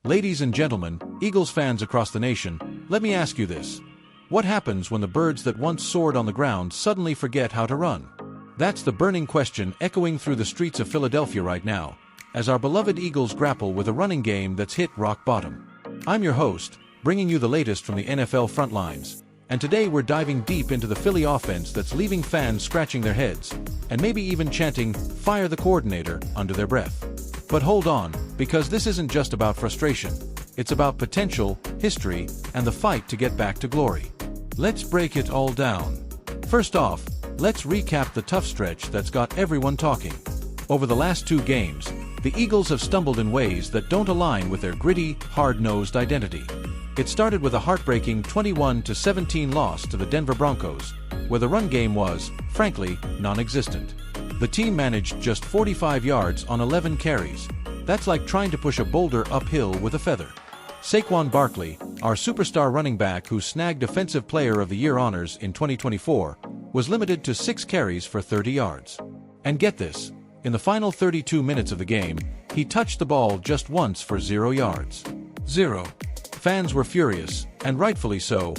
Ladies and gentlemen, Eagles fans across the nation, let me ask you this. What happens when the birds that once soared on the ground suddenly forget how to run? That's the burning question echoing through the streets of Philadelphia right now, as our beloved Eagles grapple with a running game that's hit rock bottom. I'm your host, bringing you the latest from the NFL front lines, and today we're diving deep into the Philly offense that's leaving fans scratching their heads, and maybe even chanting, "Fire the coordinator," under their breath. But hold on, because this isn't just about frustration. It's about potential, history, and the fight to get back to glory. Let's break it all down. First off, let's recap the tough stretch that's got everyone talking. Over the last two games, the Eagles have stumbled in ways that don't align with their gritty, hard-nosed identity. It started with a heartbreaking 21-17 loss to the Denver Broncos, where the run game was, frankly, non-existent. The team managed just 45 yards on 11 carries. That's like trying to push a boulder uphill with a feather. Saquon Barkley, our superstar running back who snagged Defensive Player of the Year honors in 2024, was limited to 6 carries for 30 yards. And get this, in the final 32 minutes of the game, he touched the ball just once for 0 yards. 0. Fans were furious, and rightfully so.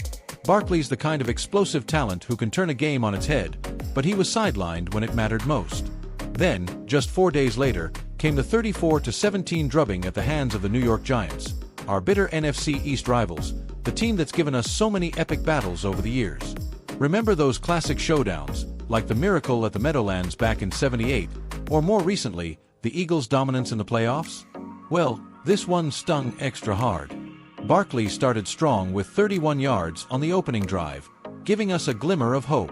Barkley's the kind of explosive talent who can turn a game on its head, but he was sidelined when it mattered most. Then, just 4 days later, came the 34-17 drubbing at the hands of the New York Giants, our bitter NFC East rivals, the team that's given us so many epic battles over the years. Remember those classic showdowns, like the miracle at the Meadowlands back in '78, or more recently, the Eagles' dominance in the playoffs? Well, this one stung extra hard. Barkley started strong with 31 yards on the opening drive, giving us a glimmer of hope.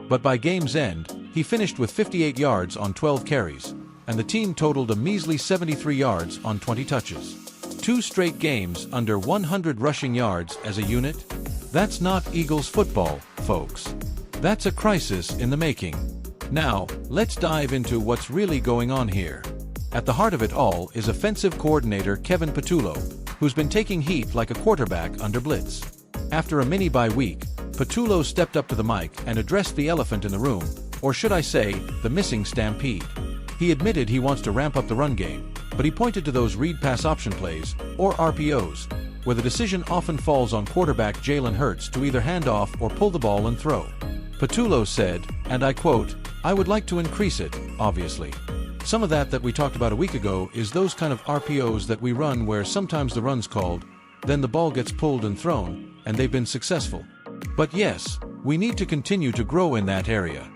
But by game's end, he finished with 58 yards on 12 carries, and the team totaled a measly 73 yards on 20 touches. 2 straight games under 100 rushing yards as a unit? That's not Eagles football, folks. That's a crisis in the making. Now, let's dive into what's really going on here. At the heart of it all is offensive coordinator Kevin Patullo, who's been taking heat like a quarterback under blitz. After a mini-bye week, Patullo stepped up to the mic and addressed the elephant in the room, or should I say, the missing stampede. He admitted he wants to ramp up the run game, but he pointed to those read pass option plays, or RPOs, where the decision often falls on quarterback Jalen Hurts to either hand off or pull the ball and throw. Patullo said, and I quote, "I would like to increase it, obviously. Some of that we talked about a week ago is those kind of RPOs that we run where sometimes the run's called, then the ball gets pulled and thrown, and they've been successful. But yes, we need to continue to grow in that area."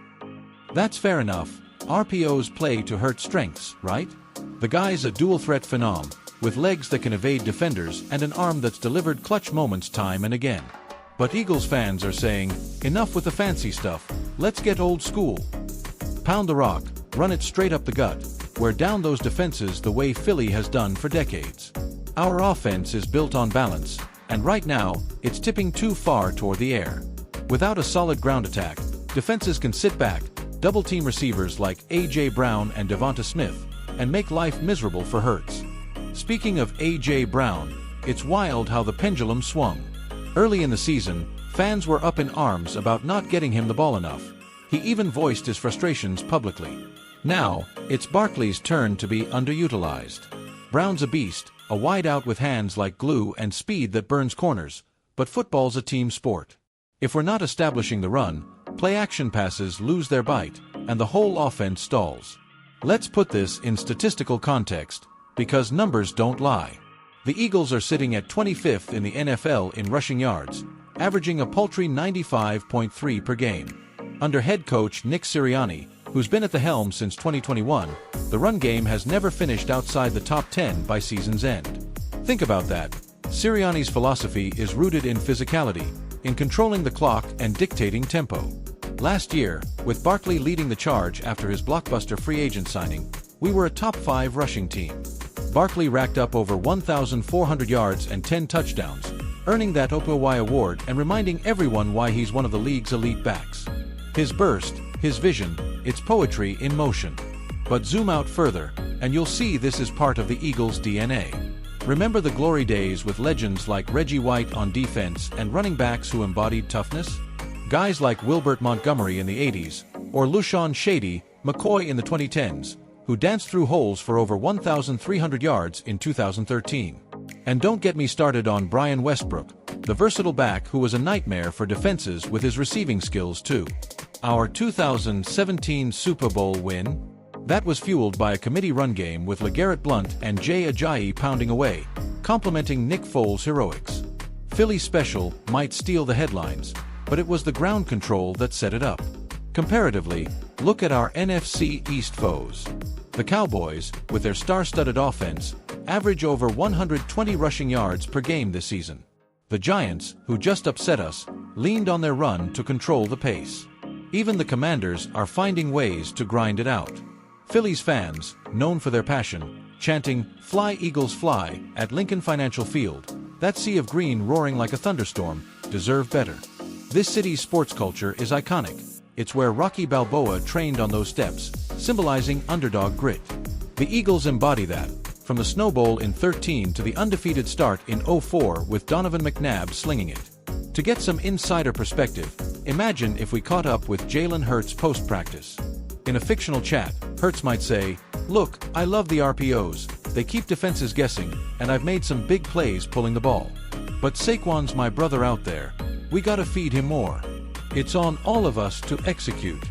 That's fair enough. RPOs play to Hurts' strengths, right? The guy's a dual-threat phenom, with legs that can evade defenders and an arm that's delivered clutch moments time and again. But Eagles fans are saying, enough with the fancy stuff, let's get old school. Pound the rock, run it straight up the gut, wear down those defenses the way Philly has done for decades. Our offense is built on balance, and right now, it's tipping too far toward the air. Without a solid ground attack, defenses can sit back, double-team receivers like A.J. Brown and Devonta Smith, and make life miserable for Hurts. Speaking of A.J. Brown, it's wild how the pendulum swung. Early in the season, fans were up in arms about not getting him the ball enough. He even voiced his frustrations publicly. Now, it's Barkley's turn to be underutilized. Brown's a beast, a wideout with hands like glue and speed that burns corners, but football's a team sport. If we're not establishing the run, play-action passes lose their bite, and the whole offense stalls. Let's put this in statistical context, because numbers don't lie. The Eagles are sitting at 25th in the NFL in rushing yards, averaging a paltry 95.3 per game. Under head coach Nick Sirianni, who's been at the helm since 2021, the run game has never finished outside the top 10 by season's end. Think about that. Sirianni's philosophy is rooted in physicality, in controlling the clock and dictating tempo. Last year, with Barkley leading the charge after his blockbuster free agent signing, we were a top 5 rushing team. Barkley racked up over 1,400 yards and 10 touchdowns, earning that RPOs award and reminding everyone why he's one of the league's elite backs. His burst, his vision, it's poetry in motion. But zoom out further, and you'll see this is part of the Eagles' DNA. Remember the glory days with legends like Reggie White on defense and running backs who embodied toughness? Guys like Wilbert Montgomery in the '80s, or Lushawn Shady McCoy in the 2010s, who danced through holes for over 1,300 yards in 2013. And don't get me started on Brian Westbrook, the versatile back who was a nightmare for defenses with his receiving skills too. Our 2017 Super Bowl win? That was fueled by a committee run game with LeGarrette Blount and Jay Ajayi pounding away, complementing Nick Foles' heroics. Philly's special might steal the headlines, but it was the ground control that set it up. Comparatively, look at our NFC East foes. The Cowboys, with their star-studded offense, average over 120 rushing yards per game this season. The Giants, who just upset us, leaned on their run to control the pace. Even the Commanders are finding ways to grind it out. Phillies fans, known for their passion, chanting, "Fly Eagles fly," at Lincoln Financial Field, that sea of green roaring like a thunderstorm, deserve better. This city's sports culture is iconic. It's where Rocky Balboa trained on those steps, symbolizing underdog grit. The Eagles embody that, from the Snow Bowl in 13 to the undefeated start in 04 with Donovan McNabb slinging it. To get some insider perspective, imagine if we caught up with Jalen Hurts post-practice. In a fictional chat, Hurts might say, "Look, I love the RPOs, they keep defenses guessing, and I've made some big plays pulling the ball. But Saquon's my brother out there, we gotta feed him more. It's on all of us to execute."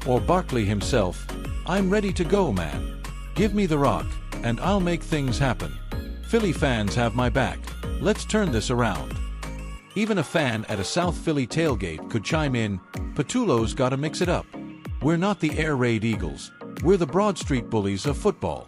Or Barkley himself, "I'm ready to go, man. Give me the rock, and I'll make things happen. Philly fans have my back, let's turn this around." Even a fan at a South Philly tailgate could chime in, "Patullo's gotta mix it up. We're not the air raid Eagles, we're the Broad Street bullies of football."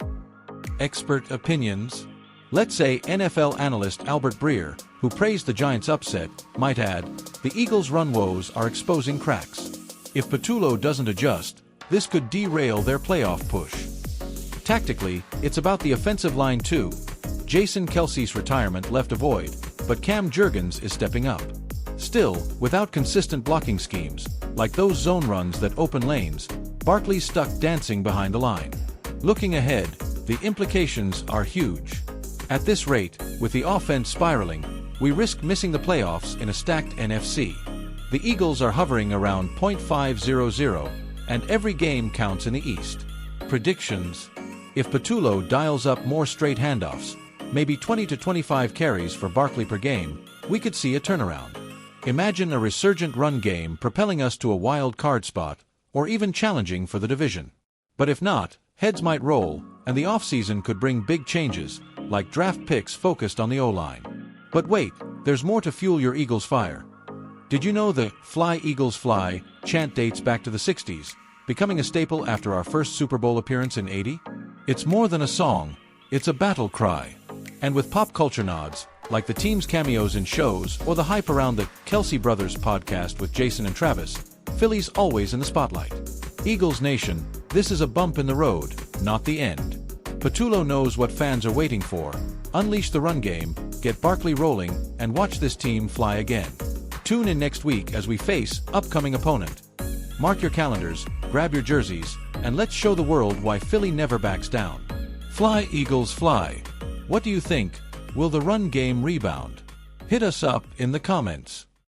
Expert opinions? Let's say NFL analyst Albert Breer, who praised the Giants' upset, might add, "The Eagles' run woes are exposing cracks. If Patullo doesn't adjust, this could derail their playoff push." Tactically, it's about the offensive line too. Jason Kelce's retirement left a void, but Cam Jurgens is stepping up. Still, without consistent blocking schemes, like those zone runs that open lanes, Barkley's stuck dancing behind the line. Looking ahead, the implications are huge. At this rate, with the offense spiraling, we risk missing the playoffs in a stacked NFC. The Eagles are hovering around .500, and every game counts in the East. Predictions? If Patullo dials up more straight handoffs, maybe 20 to 25 carries for Barkley per game, we could see a turnaround. Imagine a resurgent run game propelling us to a wild card spot, or even challenging for the division. But if not, heads might roll, and the offseason could bring big changes, like draft picks focused on the O-line. But wait, there's more to fuel your Eagles fire. Did you know the "Fly Eagles Fly" chant dates back to the 60s, becoming a staple after our first Super Bowl appearance in '80? It's more than a song, it's a battle cry. And with pop culture nods, like the team's cameos in shows or the hype around the Kelce Brothers podcast with Jason and Travis, Philly's always in the spotlight. Eagles Nation, this is a bump in the road, not the end. Patullo knows what fans are waiting for. Unleash the run game, get Barkley rolling, and watch this team fly again. Tune in next week as we face upcoming opponent. Mark your calendars, grab your jerseys, and let's show the world why Philly never backs down. Fly Eagles fly. What do you think? Will the run game rebound? Hit us up in the comments.